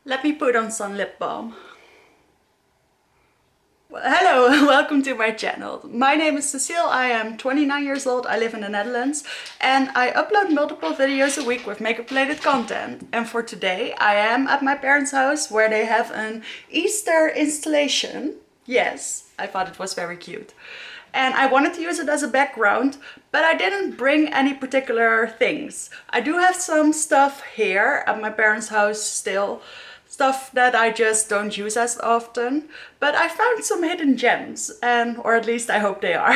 Let me put on some lip balm. Well, hello, welcome to my channel. My name is Cecile, I am 29 years old, I live in the Netherlands and I upload multiple videos a week with makeup related content. And for today I am at my parents' house where they have an Easter installation. Yes, I thought it was very cute. And I wanted to use it as a background, but I didn't bring any particular things. I do have some stuff here at my parents' house still. Stuff that I just don't use as often, but I found some hidden gems, or at least I hope they are.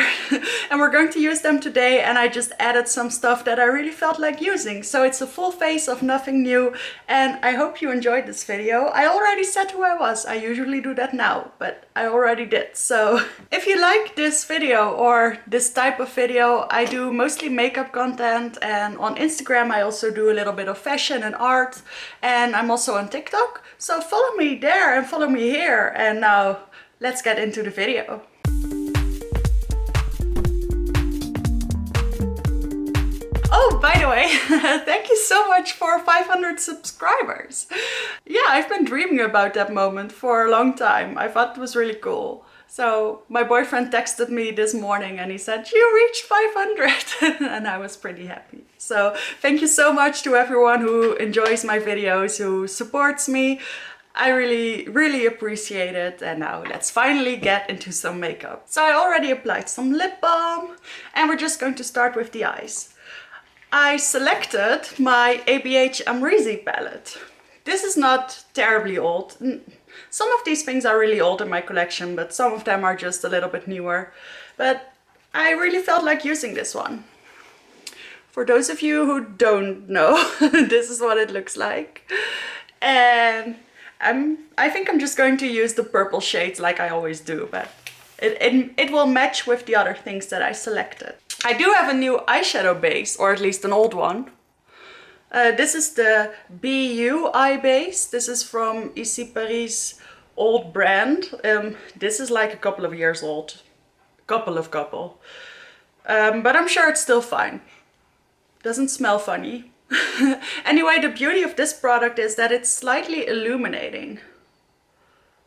And we're going to use them today, and I just added some stuff that I really felt like using. So it's a full face of nothing new, and I hope you enjoyed this video. I already said who I was. I usually do that now, but I already did. So if you like this video or this type of video, I do mostly makeup content, and on Instagram I also do a little bit of fashion and art, and I'm also on TikTok. So follow me there and follow me here. And now let's get into the video. Oh, by the way, thank you so much for 500 subscribers. Yeah, I've been dreaming about that moment for a long time. I thought it was really cool. So my boyfriend texted me this morning and he said, "You reached 500." And I was pretty happy. So thank you so much to everyone who enjoys my videos, who supports me. I really appreciate it. And now let's finally get into some makeup. So I already applied some lip balm and we're just going to start with the eyes. I selected my ABH Amrezy palette. This is not terribly old. Some of these things are really old in my collection, but some of them are just a little bit newer. But I really felt like using this one. For those of you who don't know, this is what it looks like. And I think I'm just going to use the purple shades like I always do, but it will match with the other things that I selected. I do have a new eyeshadow base, or at least an old one. This is the BU eye base. This is from Ici Paris' old brand. This is like a couple of years old. Couple. But I'm sure it's still fine. Doesn't smell funny. Anyway, the beauty of this product is that it's slightly illuminating.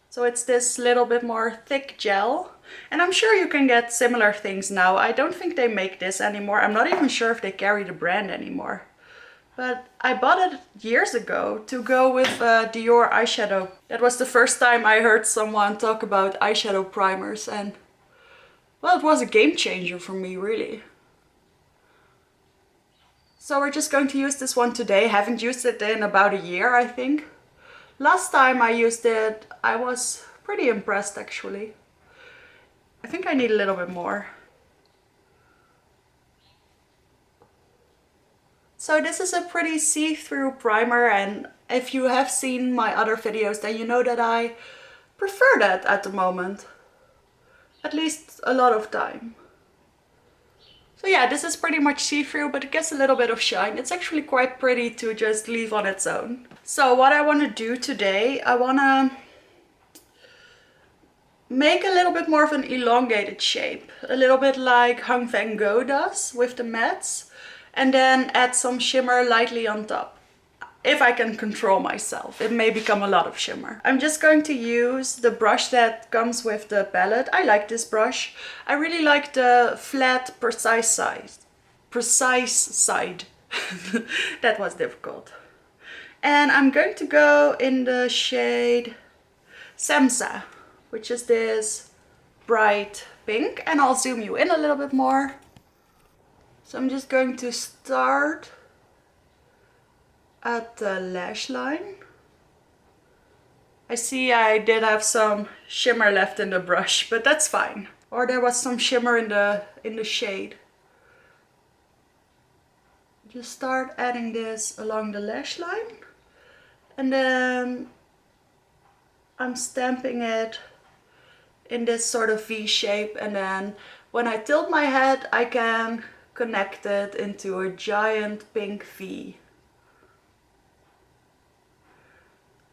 So it's this little bit more thick gel. And I'm sure you can get similar things now. I don't think they make this anymore. I'm not even sure if they carry the brand anymore. But I bought it years ago to go with Dior eyeshadow. That was the first time I heard someone talk about eyeshadow primers, and well, it was a game changer for me, really. So we're just going to use this one today. Haven't used it in about a year, I think. Last time I used it, I was pretty impressed actually. I think I need a little bit more. So this is a pretty see-through primer, and if you have seen my other videos, then you know that I prefer that at the moment. At least a lot of time. So yeah, this is pretty much see-through, but it gets a little bit of shine. It's actually quite pretty to just leave on its own. So what I want to do today, I want to make a little bit more of an elongated shape. A little bit like Hung Van Gogh does with the mattes. And then add some shimmer lightly on top. If I can control myself, it may become a lot of shimmer. I'm just going to use the brush that comes with the palette. I like this brush. I really like the flat, precise side. That was difficult. And I'm going to go in the shade Samsa, which is this bright pink. And I'll zoom you in a little bit more. So I'm just going to start at the lash line. I see I did have some shimmer left in the brush, but that's fine. Or there was some shimmer in the shade. Just start adding this along the lash line. And then I'm stamping it in this sort of V shape, and then when I tilt my head I can connect it into a giant pink V.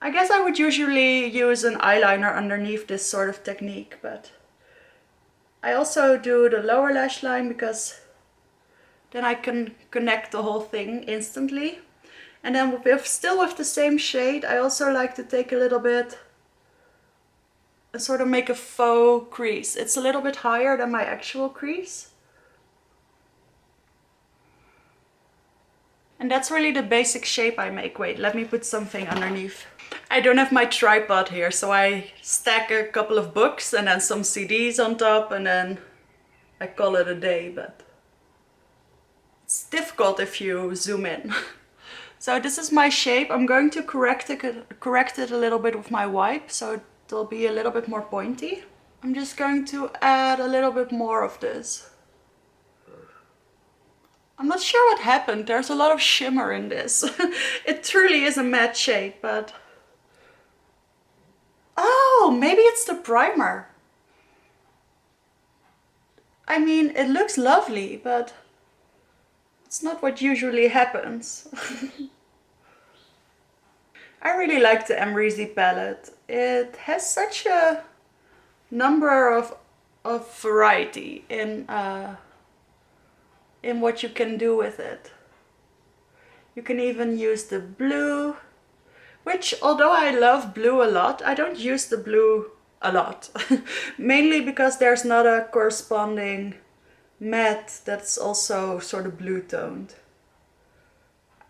I guess I would usually use an eyeliner underneath this sort of technique, but I also do the lower lash line because then I can connect the whole thing instantly. And then still with the same shade, I also like to take a little bit and sort of make a faux crease. It's a little bit higher than my actual crease. And that's really the basic shape I make. Wait, let me put something underneath. I don't have my tripod here, so I stack a couple of books and then some CDs on top, and then I call it a day, but it's difficult if you zoom in. So this is my shape. I'm going to correct it a little bit with my wipe, so it'll be a little bit more pointy. I'm just going to add a little bit more of this. I'm not sure what happened. There's a lot of shimmer in this. It truly is a matte shade, but... Oh, maybe it's the primer. I mean, it looks lovely, but it's not what usually happens. I really like the Amrezy palette. It has such a number of variety in what you can do with it. You can even use the blue, which, although I love blue a lot, I don't use the blue a lot. Mainly because there's not a corresponding matte that's also sort of blue toned.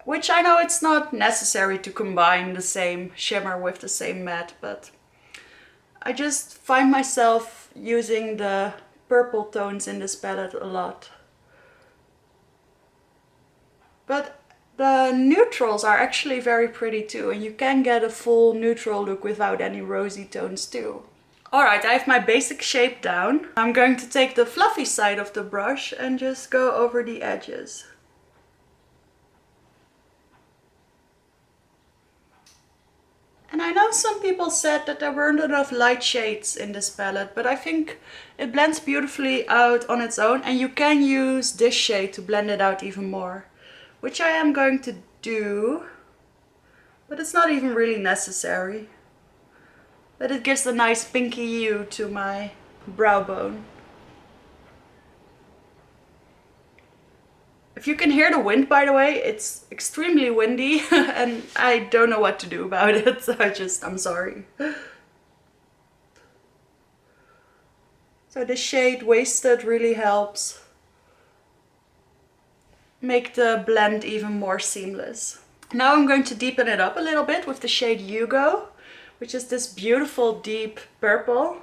Which I know it's not necessary to combine the same shimmer with the same matte, but I just find myself using the purple tones in this palette a lot. But the neutrals are actually very pretty too, and you can get a full neutral look without any rosy tones too. Alright, I have my basic shape down. I'm going to take the fluffy side of the brush and just go over the edges. And I know some people said that there weren't enough light shades in this palette, but I think it blends beautifully out on its own, and you can use this shade to blend it out even more, which I am going to do, but it's not even really necessary. But it gives a nice pinky hue to my brow bone. If you can hear the wind, by the way, it's extremely windy and I don't know what to do about it, so I'm sorry. So the shade Wasted really helps make the blend even more seamless. Now I'm going to deepen it up a little bit with the shade Hugo, which is this beautiful deep purple.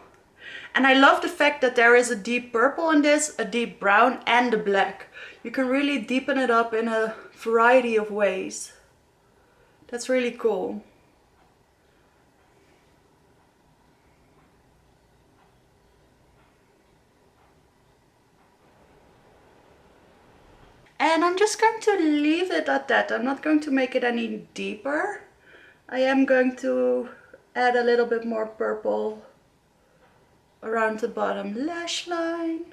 And I love the fact that there is a deep purple in this, a deep brown and a black. You can really deepen it up in a variety of ways. That's really cool. And I'm just going to leave it at that. I'm not going to make it any deeper. I am going to add a little bit more purple around the bottom lash line.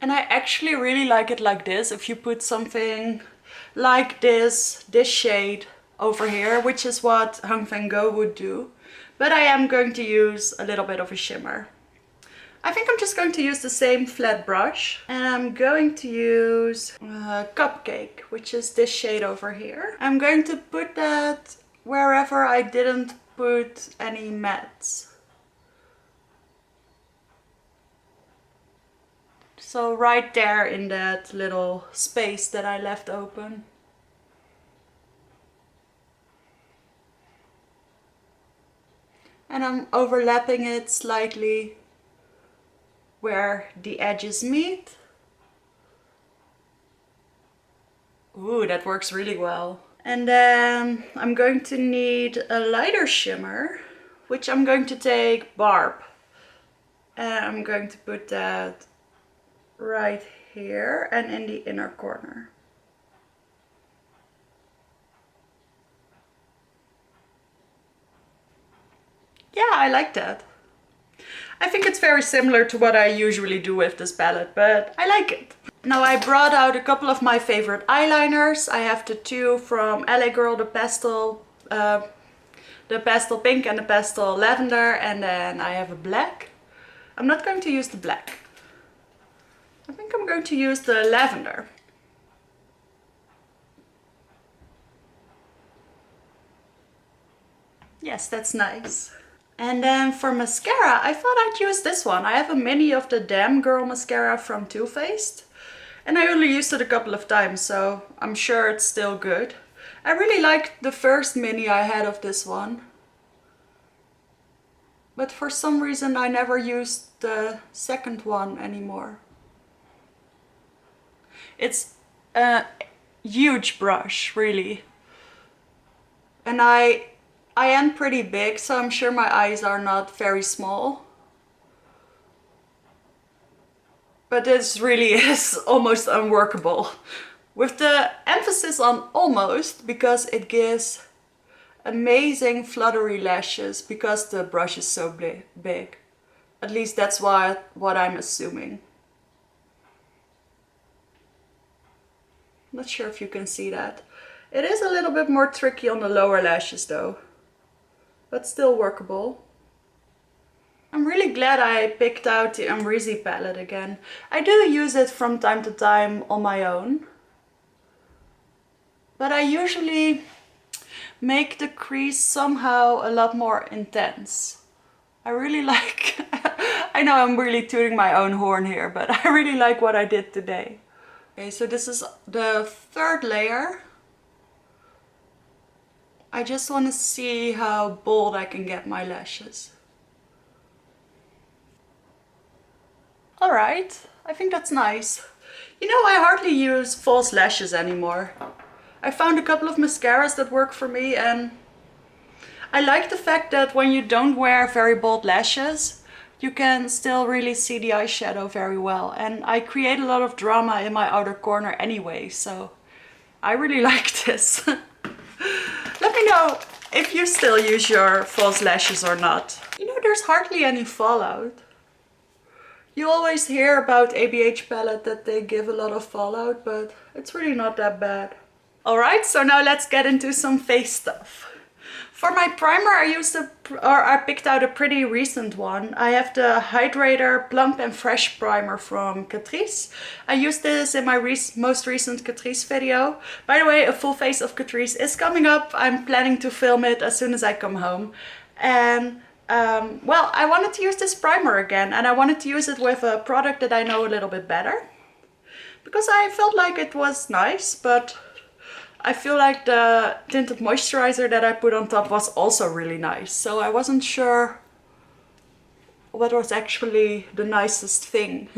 And I actually really like it like this. If you put something like this shade over here, which is what Hung Van Gogh would do. But I am going to use a little bit of a shimmer. I think I'm just going to use the same flat brush. And I'm going to use Cupcake, which is this shade over here. I'm going to put that wherever I didn't put any mattes. So right there in that little space that I left open. And I'm overlapping it slightly where the edges meet. Ooh, that works really well. And then I'm going to need a lighter shimmer, which I'm going to take Barb. And I'm going to put that right here and in the inner corner. Yeah, I like that. I think it's very similar to what I usually do with this palette, but I like it. Now I brought out a couple of my favorite eyeliners. I have the two from LA Girl, the pastel pink and the pastel lavender, and then I have a black. I'm not going to use the black. I think I'm going to use the lavender. Yes, that's nice. And then for mascara, I thought I'd use this one. I have a mini of the Damn Girl mascara from Too Faced. And I only used it a couple of times, so I'm sure it's still good. I really liked the first mini I had of this one. But for some reason I never used the second one anymore. It's a huge brush, really. And I am pretty big, so I'm sure my eyes are not very small. But this really is almost unworkable. With the emphasis on almost, because it gives amazing fluttery lashes because the brush is so big. At least that's what I'm assuming. Not sure if you can see that. It is a little bit more tricky on the lower lashes though, but still workable. I'm really glad I picked out the Amrezy palette again. I do use it from time to time on my own, but I usually make the crease somehow a lot more intense. I really like, I know I'm really tooting my own horn here, but I really like what I did today. Okay, so this is the third layer. I just want to see how bold I can get my lashes. Alright, I think that's nice. You know, I hardly use false lashes anymore. I found a couple of mascaras that work for me, and I like the fact that when you don't wear very bold lashes, you can still really see the eyeshadow very well. And I create a lot of drama in my outer corner anyway, so I really like this. Let me know if you still use your false lashes or not. You know, there's hardly any fallout. You always hear about ABH palette that they give a lot of fallout, but it's really not that bad. Alright, so now let's get into some face stuff. For my primer, I picked out a pretty recent one. I have the Hydrator Plump and Fresh Primer from Catrice. I used this in my most recent Catrice video. By the way, a full face of Catrice is coming up. I'm planning to film it as soon as I come home. And well, I wanted to use this primer again, and I wanted to use it with a product that I know a little bit better. Because I felt like it was nice, but I feel like the tinted moisturizer that I put on top was also really nice. So I wasn't sure what was actually the nicest thing.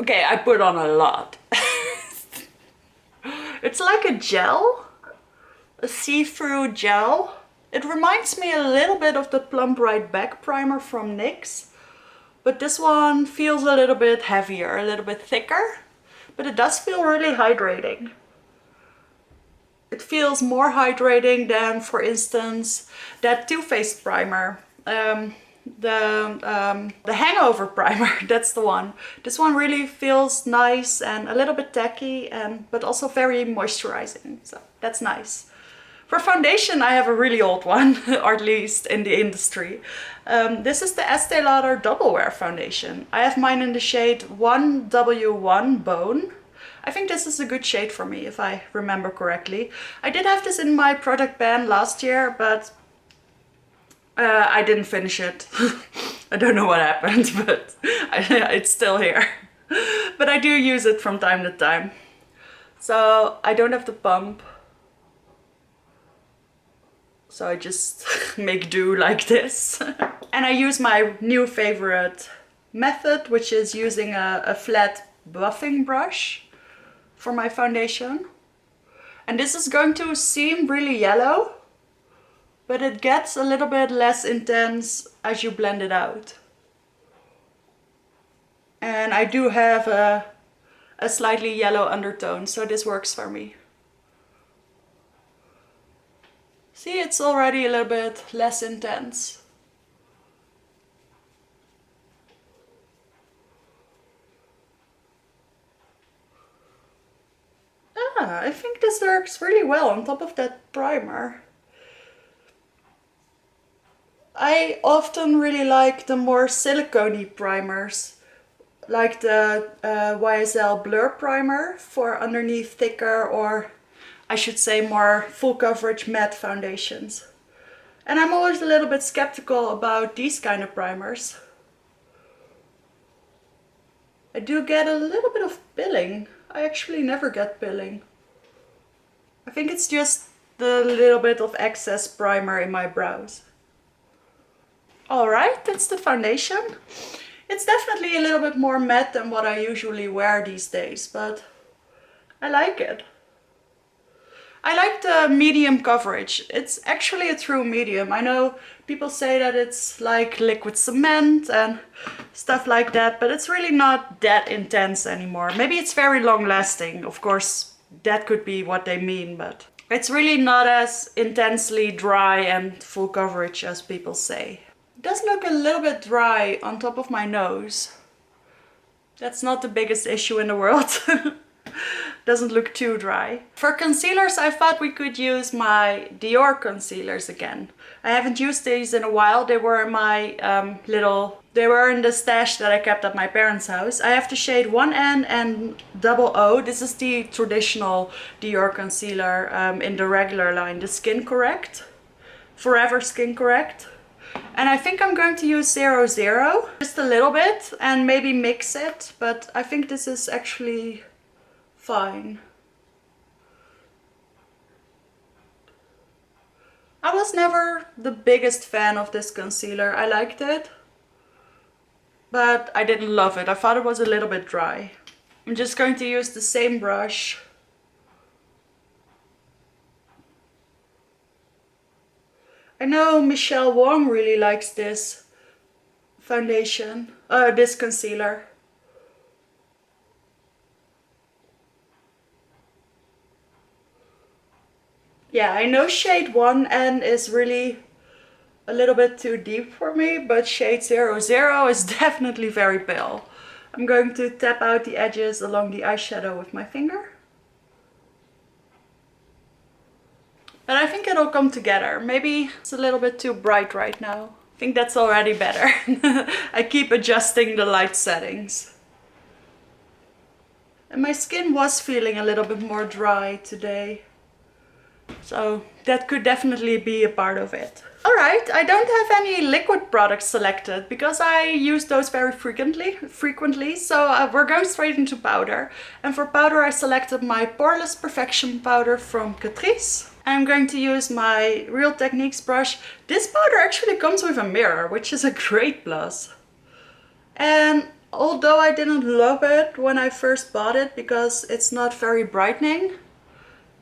Okay, I put on a lot. It's like a gel, a see-through gel. It reminds me a little bit of the Plump Right Back primer from NYX. But this one feels a little bit heavier, a little bit thicker. But it does feel really hydrating. It feels more hydrating than, for instance, that Too Faced primer. The Hangover primer, that's the one. This one really feels nice and a little bit tacky, but also very moisturizing. So that's nice. For foundation, I have a really old one, or at least in the industry. This is the Estee Lauder Double Wear foundation. I have mine in the shade 1W1 Bone. I think this is a good shade for me, if I remember correctly. I did have this in my product ban last year, but I didn't finish it. I don't know what happened, but it's still here. But I do use it from time to time. So I don't have the pump. So I just make do like this. And I use my new favorite method, which is using a flat buffing brush for my foundation. And this is going to seem really yellow, but it gets a little bit less intense as you blend it out. And I do have a slightly yellow undertone, so this works for me. See, it's already a little bit less intense. Ah, I think this works really well on top of that primer. I often really like the more silicone-y primers, like the YSL Blur primer for underneath thicker or I should say more full coverage matte foundations. And I'm always a little bit skeptical about these kind of primers. I do get a little bit of pilling. I actually never get pilling. I think it's just the little bit of excess primer in my brows. Alright, that's the foundation. It's definitely a little bit more matte than what I usually wear these days, but I like it. I like the medium coverage. It's actually a true medium. I know people say that it's like liquid cement and stuff like that, but it's really not that intense anymore. Maybe it's very long lasting. Of course, that could be what they mean, but it's really not as intensely dry and full coverage as people say. It does look a little bit dry on top of my nose. That's not the biggest issue in the world. Doesn't look too dry. For concealers, I thought we could use my Dior concealers again. I haven't used these in a while. They were in my they were in the stash that I kept at my parents' house. I have the shade 1N and 00. This is the traditional Dior concealer in the regular line, the Skin Correct, Forever Skin Correct. And I think I'm going to use 00, just a little bit, and maybe mix it, but I think this is actually fine. I was never the biggest fan of this concealer. I liked it, but I didn't love it. I thought it was a little bit dry. I'm just going to use the same brush. I know Michelle Wong really likes this foundation, this concealer. Yeah, I know shade 1N is really a little bit too deep for me, but shade 00 is definitely very pale. I'm going to tap out the edges along the eyeshadow with my finger. But I think it'll come together. Maybe it's a little bit too bright right now. I think that's already better. I keep adjusting the light settings. And my skin was feeling a little bit more dry today. So that could definitely be a part of it. Alright, I don't have any liquid products selected because I use those very frequently. So we're going straight into powder. And for powder I selected my Poreless Perfection powder from Catrice. I'm going to use my Real Techniques brush. This powder actually comes with a mirror, which is a great plus. And although I didn't love it when I first bought it because it's not very brightening,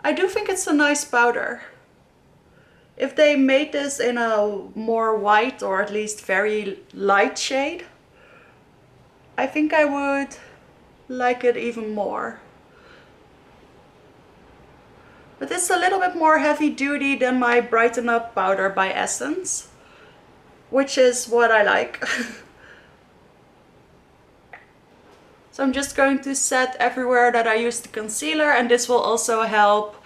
I do think it's a nice powder. If they made this in a more white or at least very light shade, I think I would like it even more. But it's a little bit more heavy duty than my Brighten Up powder by Essence, which is what I like. So I'm just going to set everywhere that I use the concealer, and this will also help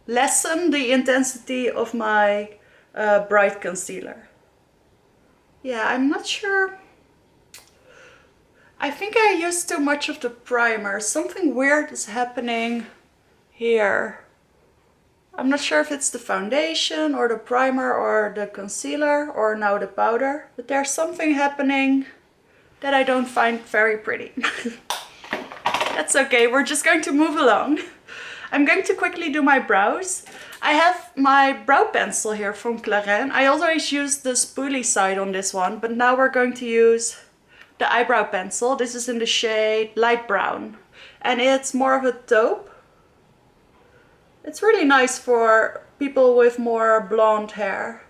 lessen the intensity of my bright concealer. Yeah, I'm not sure. I think I used too much of the primer. Something weird is happening here. I'm not sure if it's the foundation or the primer or the concealer or now the powder, but there's something happening that I don't find very pretty. That's okay, we're just going to move along. I'm going to quickly do my brows. I have my brow pencil here from Clarins. I always use the spoolie side on this one, but now we're going to use the eyebrow pencil. This is in the shade light brown and it's more of a taupe. It's really nice for people with more blonde hair.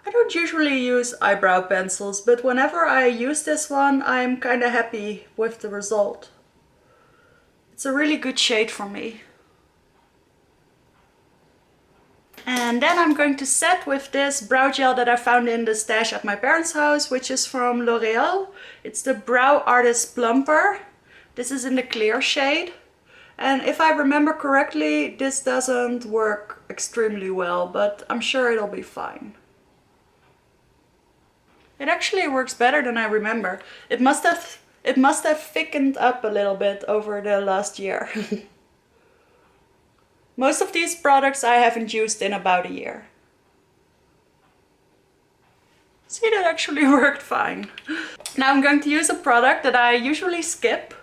I don't usually use eyebrow pencils, but whenever I use this one, I'm kind of happy with the result. It's a really good shade for me. And then I'm going to set with this brow gel that I found in the stash at my parents' house, which is from L'Oreal. It's the Brow Artist Plumper. This is in the clear shade. And if I remember correctly, this doesn't work extremely well, but I'm sure it'll be fine. It actually works better than I remember. It must have It must have thickened up a little bit over the last year. Most of these products I haven't used in about a year. See, that actually worked fine. Now I'm going to use a product that I usually skip.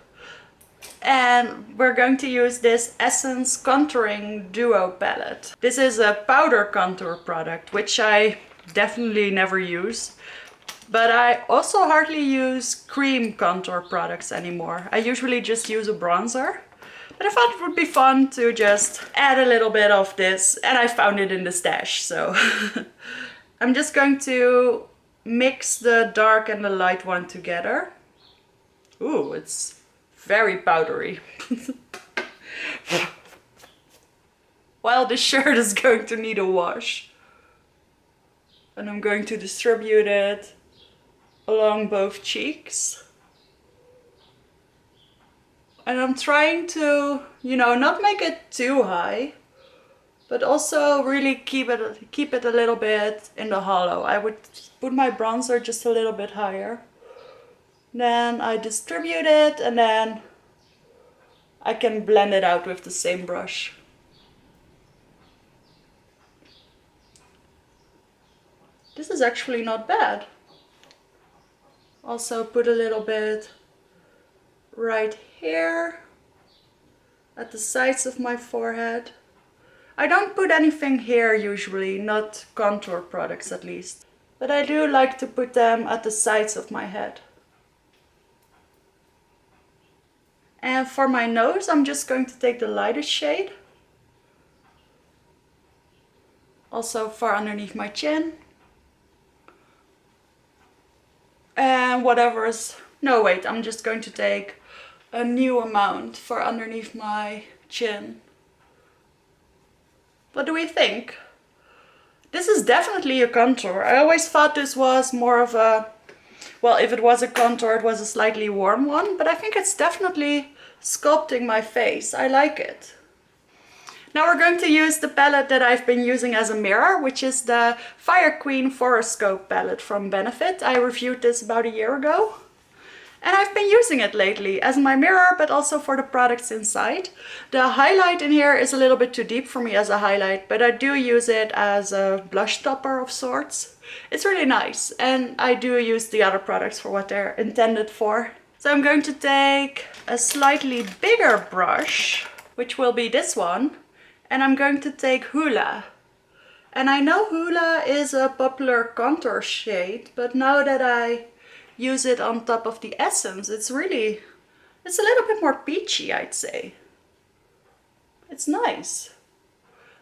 And we're going to use this Essence Contouring Duo palette. This is a powder contour product, which I definitely never use. But I also hardly use cream contour products anymore. I usually just use a bronzer. But I thought it would be fun to just add a little bit of this. And I found it in the stash, so... I'm just going to mix the dark and the light one together. Ooh, it's very powdery. Well, this shirt is going to need a wash. And I'm going to distribute it along both cheeks. And I'm trying to, you know, not make it too high, but also really keep it a little bit in the hollow. I would put my bronzer just a little bit higher. Then I distribute it and then I can blend it out with the same brush. This is actually not bad. Also put a little bit right here at the sides of my forehead. I don't put anything here usually, not contour products at least. But I do like to put them at the sides of my head. And for my nose, I'm just going to take the lightest shade. Also for underneath my chin. And whatever is... No, wait, I'm just going to take a new amount for underneath my chin. What do we think? This is definitely a contour. I always thought this was more of a... Well, if it was a contour, it was a slightly warm one, but I think it's definitely sculpting my face. I like it. Now we're going to use the palette that I've been using as a mirror, which is the Fire Queen Foroscope palette from Benefit. I reviewed this about a year ago. And I've been using it lately as my mirror, but also for the products inside. The highlight in here is a little bit too deep for me as a highlight, but I do use it as a blush topper of sorts. It's really nice, and I do use the other products for what they're intended for. So I'm going to take a slightly bigger brush, which will be this one, and I'm going to take Hula. And I know Hula is a popular contour shade, but now that I use it on top of the Essence, it's a little bit more peachy, I'd say. It's nice.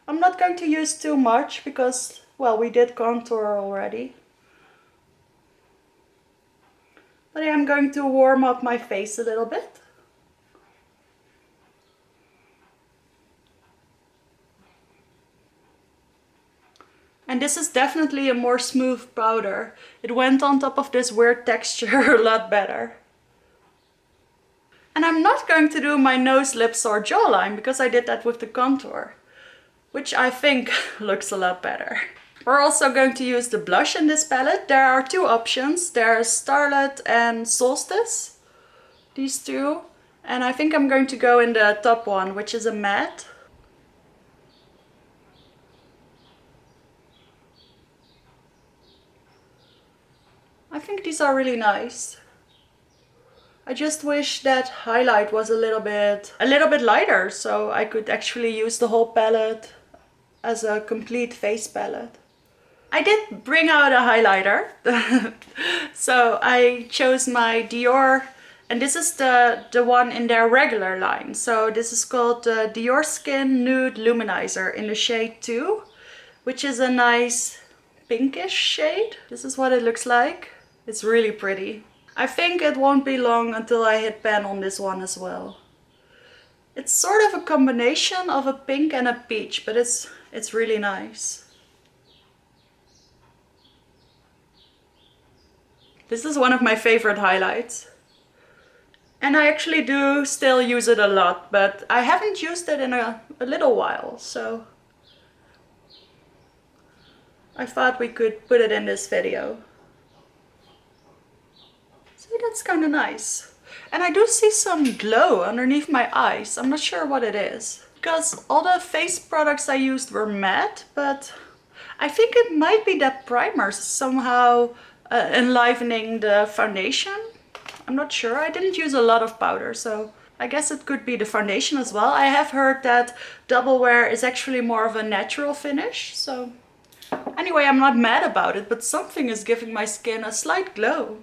I'm not going to use too much because, well, we did contour already. But I am going to warm up my face a little bit. And this is definitely a more smooth powder. It went on top of this weird texture a lot better. And I'm not going to do my nose, lips or jawline because I did that with the contour, which I think looks a lot better. We're also going to use the blush in this palette. There are two options. There's Starlet and Solstice. These two. And I think I'm going to go in the top one, which is a matte. I think these are really nice. I just wish that highlight was a little bit lighter, so I could actually use the whole palette as a complete face palette. I did bring out a highlighter. So I chose my Dior, and this is the one in their regular line. So this is called the Dior Skin Nude Luminizer in the shade 2, which is a nice pinkish shade. This is what it looks like. It's really pretty. I think it won't be long until I hit pan on this one as well. It's sort of a combination of a pink and a peach, but it's really nice. This is one of my favorite highlights. And I actually do still use it a lot, but I haven't used it in a little while, so I thought we could put it in this video. See, that's kind of nice. And I do see some glow underneath my eyes. I'm not sure what it is. Because all the face products I used were matte, but I think it might be that primer somehow enlivening the foundation. I'm not sure. I didn't use a lot of powder, so I guess it could be the foundation as well. I have heard that double wear is actually more of a natural finish, so anyway, I'm not mad about it, but something is giving my skin a slight glow.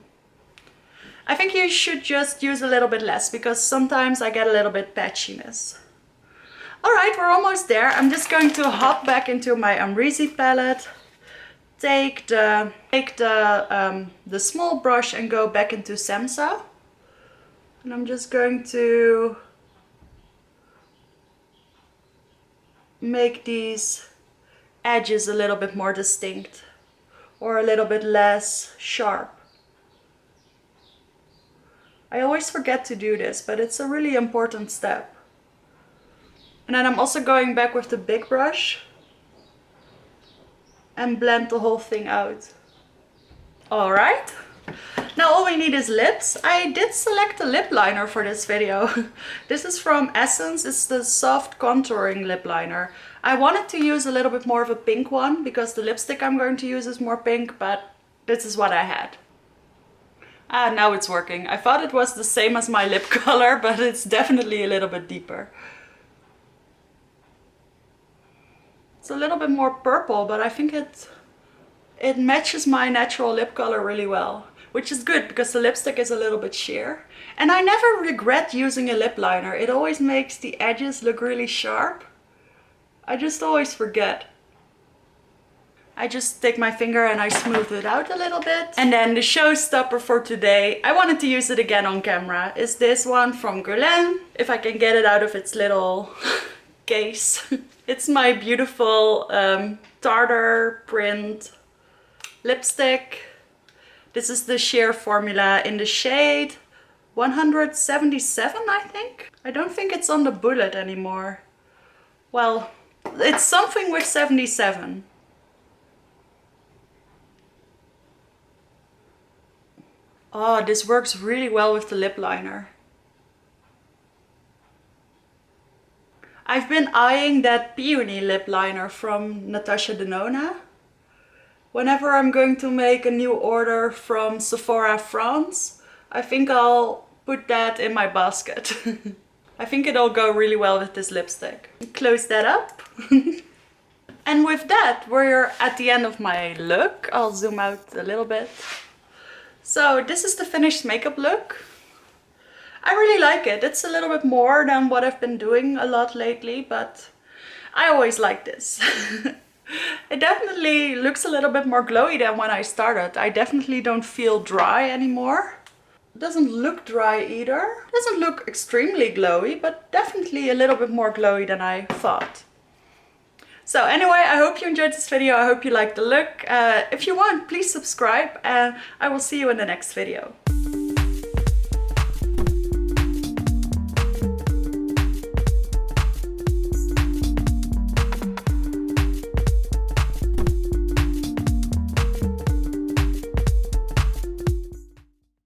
I think you should just use a little bit less because sometimes I get a little bit patchiness. Alright, we're almost there. I'm just going to hop back into my Amrezy palette, take the small brush and go back into Samsa. And I'm just going to make these edges a little bit more distinct or a little bit less sharp. I always forget to do this, but it's a really important step. And then I'm also going back with the big brush and blend the whole thing out. Alright, now all we need is lips. I did select a lip liner for this video. This is from Essence, it's the soft contouring lip liner. I wanted to use a little bit more of a pink one because the lipstick I'm going to use is more pink, but this is what I had. Ah, now it's working. I thought it was the same as my lip color, but it's definitely a little bit deeper. It's a little bit more purple, but I think it matches my natural lip color really well, which is good because the lipstick is a little bit sheer. And I never regret using a lip liner. It always makes the edges look really sharp. I just always forget. I just take my finger and I smooth it out a little bit. And then the showstopper for today, I wanted to use it again on camera, is this one from Guerlain. If I can get it out of its little case. It's my beautiful tartar print lipstick. This is the sheer formula in the shade 177, I think. I don't think it's on the bullet anymore. Well, it's something with 77. Oh, this works really well with the lip liner. I've been eyeing that Peony lip liner from Natasha Denona. Whenever I'm going to make a new order from Sephora France, I think I'll put that in my basket. I think it'll go really well with this lipstick. Close that up. And with that, we're at the end of my look. I'll zoom out a little bit. So this is the finished makeup look. I really like it. It's a little bit more than what I've been doing a lot lately, but I always like this. It definitely looks a little bit more glowy than when I started. I definitely don't feel dry anymore. It doesn't look dry either. It doesn't look extremely glowy, but definitely a little bit more glowy than I thought. So anyway, I hope you enjoyed this video. I hope you liked the look. If you want, please subscribe and I will see you in the next video.